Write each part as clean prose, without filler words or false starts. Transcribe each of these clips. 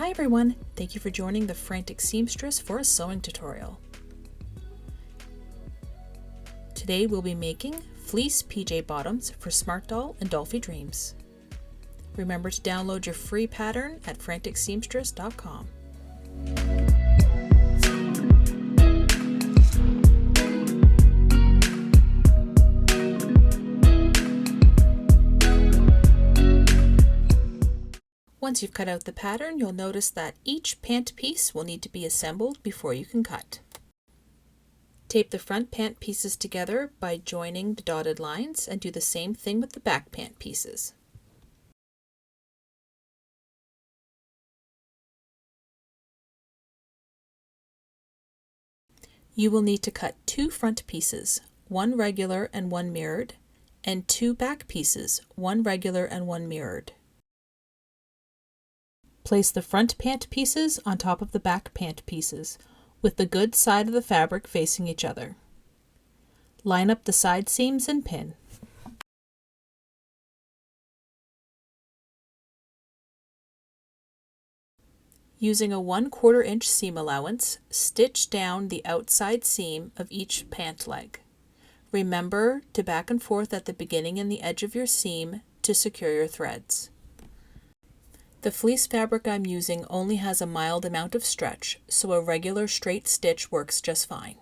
Hi everyone, thank you for joining the Frantic Seamstress for a sewing tutorial. Today we'll be making fleece PJ bottoms for Smartdoll and Dollfie Dreams. Remember to download your free pattern at franticseamstress.com. Once you've cut out the pattern, you'll notice that each pant piece will need to be assembled before you can cut. Tape the front pant pieces together by joining the dotted lines and do the same thing with the back pant pieces. You will need to cut two front pieces, one regular and one mirrored, and two back pieces, one regular and one mirrored. Place the front pant pieces on top of the back pant pieces, with the good side of the fabric facing each other. Line up the side seams and pin. Using a 1/4 inch seam allowance, stitch down the outside seam of each pant leg. Remember to back and forth at the beginning and the edge of your seam to secure your threads. The fleece fabric I'm using only has a mild amount of stretch, so a regular straight stitch works just fine.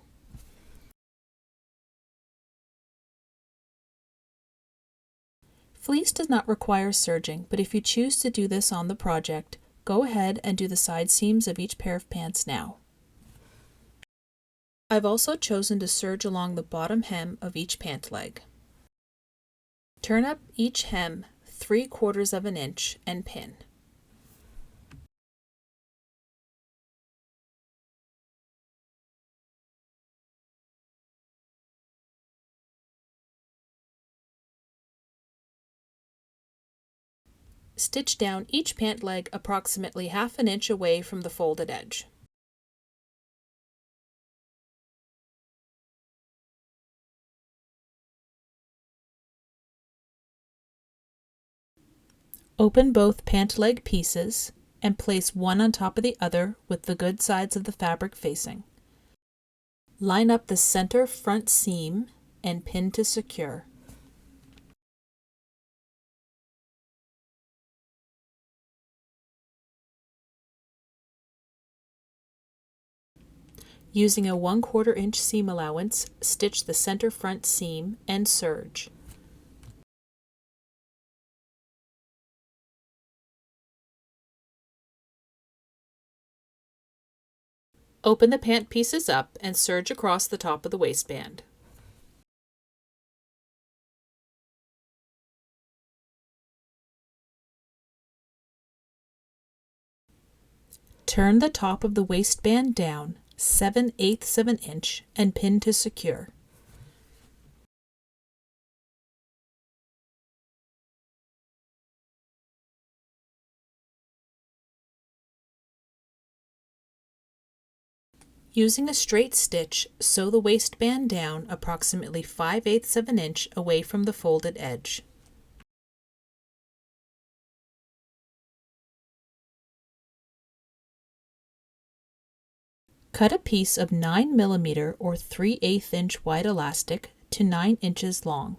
Fleece does not require serging, but if you choose to do this on the project, go ahead and do the side seams of each pair of pants now. I've also chosen to serge along the bottom hem of each pant leg. Turn up each hem 3/4 of an inch and pin. Stitch down each pant leg approximately 1/2 inch away from the folded edge. Open both pant leg pieces and place one on top of the other with the good sides of the fabric facing. Line up the center front seam and pin to secure. Using a 1/4 inch seam allowance, stitch the center front seam and serge. Open the pant pieces up and serge across the top of the waistband. Turn the top of the waistband down 7/8 of an inch and pin to secure. Using a straight stitch, sew the waistband down approximately 5/8 of an inch away from the folded edge. Cut a piece of 9 mm or 3/8 inch wide elastic to 9 inches long.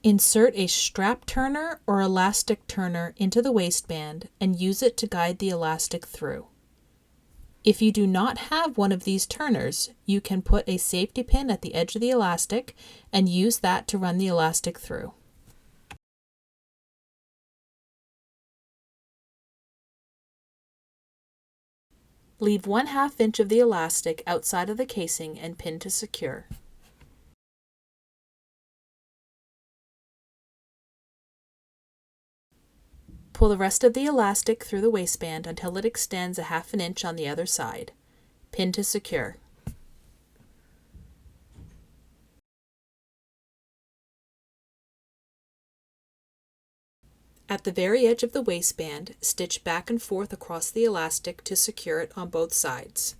Insert a strap turner or elastic turner into the waistband and use it to guide the elastic through. If you do not have one of these turners, you can put a safety pin at the edge of the elastic and use that to run the elastic through. Leave 1/2 inch of the elastic outside of the casing and pin to secure. Pull the rest of the elastic through the waistband until it extends 1/2 inch on the other side. Pin to secure. At the very edge of the waistband, stitch back and forth across the elastic to secure it on both sides.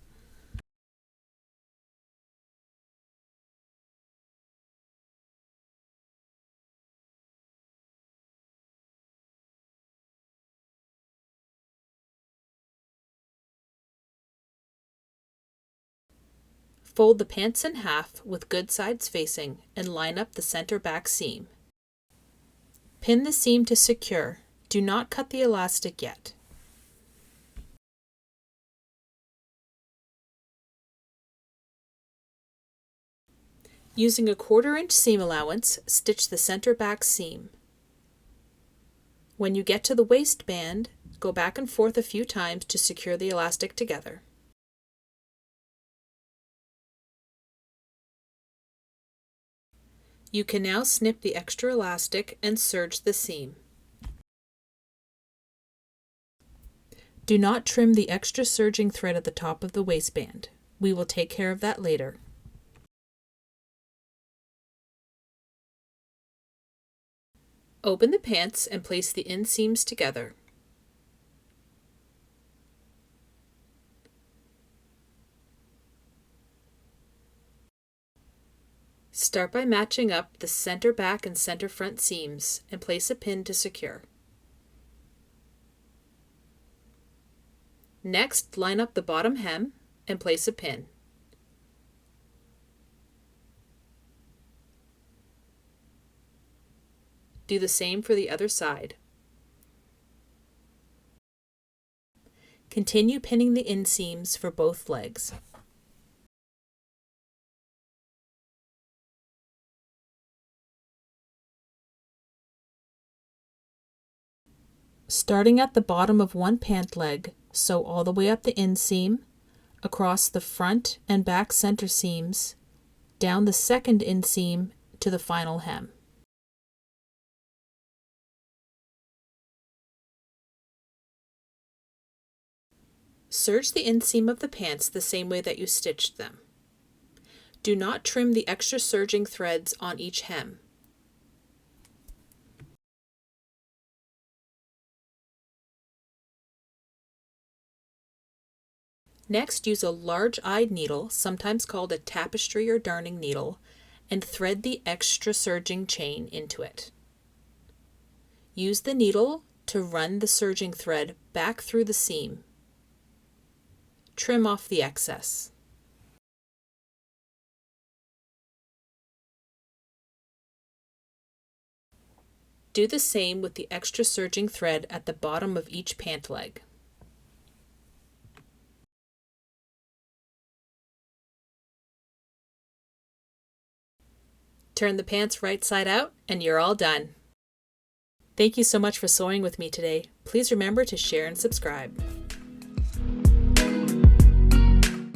Fold the pants in half with good sides facing and line up the center back seam. Pin the seam to secure. Do not cut the elastic yet. Using a 1/4 inch seam allowance, stitch the center back seam. When you get to the waistband, go back and forth a few times to secure the elastic together. You can now snip the extra elastic and serge the seam. Do not trim the extra serging thread at the top of the waistband. We will take care of that later. Open the pants and place the inseams together. Start by matching up the center back and center front seams and place a pin to secure. Next, line up the bottom hem and place a pin. Do the same for the other side. Continue pinning the inseams for both legs. Starting at the bottom of one pant leg, sew all the way up the inseam, across the front and back center seams, down the second inseam to the final hem. Serge the inseam of the pants the same way that you stitched them. Do not trim the extra serging threads on each hem. Next, use a large-eyed needle, sometimes called a tapestry or darning needle, and thread the extra serging chain into it. Use the needle to run the serging thread back through the seam. Trim off the excess. Do the same with the extra serging thread at the bottom of each pant leg. Turn the pants right side out and you're all done. Thank you so much for sewing with me today. Please remember to share and subscribe.